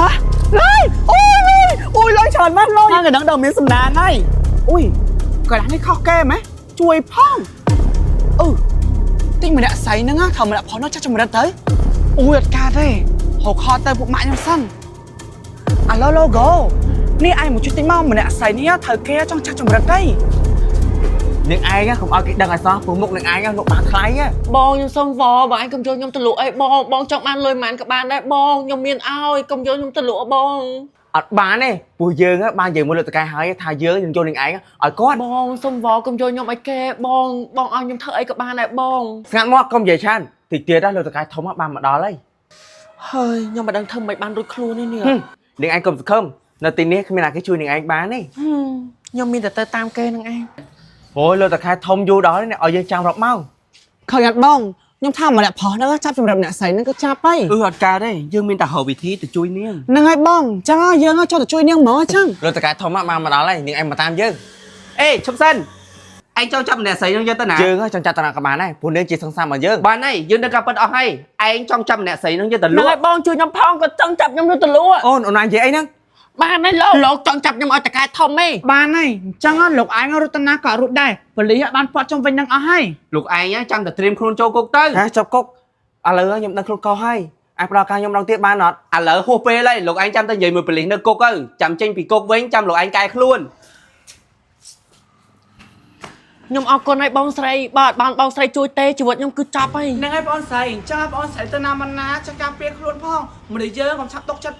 hả Lôi ôi lôi trời mắt lôi hai người đang đầu miếng sầm đá ngay ui cái đáng cái khó kê mấy chui phong tinh mình đã sấy nữa thầm mình đã phó nó chắc cho mình đã tới ui ca đây hộp kho tay bụng mãi nhau săn alo logo nè ai một chút tinh mau mình đã sấy nhá thời kia trong chắc cho mình đã đây nhưng ai á không ai cái đằng này sao phụ mụcនឹងai áលោកបានថ្លៃáបងខ្ញុំសុំវបងឯងកុំយកខ្ញុំទៅលក់អីបងចង់បានលុយមិនក៏បានដែរបងខ្ញុំមានឲ្យកុំយកខ្ញុំទៅលក់បងអត់បានទេព្រោះយើងបានយើងមកលើតកែហើយថាយើងយកនឹងឯងឲ្យគាត់បងសុំវកុំយកខ្ញុំអីគេបងឲ្យខ្ញុំធ្វើអីក៏បានដែរបងស្ងាត់មកកុំនិយាយឆានតិចទៀតដល់លើតកែធំបានមកដល់ហើយហើយខ្ញុំមិនដឹងធ្វើមិនបានរួចខ្លួនទេនេះនឹងឯងកុំសង្ឃឹមនៅទីនេះគ្មានអ្នកគេជួយនឹងឯងបានទេខ្ញុំមានតែទៅតាមគេនឹងឯងអូយលើតកែធំយូរដល់នេះឲ្យយើងចាំរាប់ម៉ោងឃើញអត់បងខ្ញុំថាមកអ្នកផុសហ្នឹងចាប់សម្រាប់អ្នកស្រីហ្នឹងក៏ចាប់ហើយអត់កើតទេយើងមានតែរកវិធីទៅជួយនាងហ្នឹងហើយបងចឹងយើងចូលទៅជួយនាងហ្មងអញ្ចឹងលើតកែធំបានមកដល់ហើយនាងឯងមកតាមយើងអេឈប់សិនឯងចូលចាប់អ្នកស្រីហ្នឹងយកទៅណាយើងចង់ចាប់តាណាក៏បានដែរព្រោះនាងជាសង្សារមកយើងបានហើយយើងដឹងការពិតអស់ហើយឯងចង់ចាប់អ្នកស្រីហ្នឹងយកទៅលក់ហ្នឹងហើយបងជួយខ្ញុំផងក៏ចង់ចាប់ខ្ញុំយកទៅលក់អូនណានិយាយអីហ្នឹងបានហើយលោកចង់ចាប់ខ្ញុំឲ្យតកែធំទេបានហើយអញ្ចឹងលោកឯងរតនាក៏រត់ដែរប៉ូលីសបានពាត់ជុំវិញនឹងអស់ហើយលោកឯងចាំតែត្រៀមខ្លួនចូលគុកទៅហ៎ចាប់គុកឥឡូវខ្ញុំដឹងខ្លួនកោហើយអាចផ្ដល់ការខ្ញុំដងទៀតបានអត់ឥឡូវហួសពេលហើយលោកឯងចាំតែនិយាយមួយប៉ូលីសនៅគុកទៅចាំចេញពីគុកវិញចាំលោកឯងកែខ្លួនខ្ញុំអរគុណឲ្យបងស្រីបើអត់បានបងស្រីជួយទេជីវិតខ្ញុំគឺចាប់ហើយហ្នឹងហើយបងស្រីអញ្ចឹងបងស្រីទៅណាមិនណាចាំការពារខ្លួនផងមនុស្សយើងកុំឆាប់ຕົកចិត្ត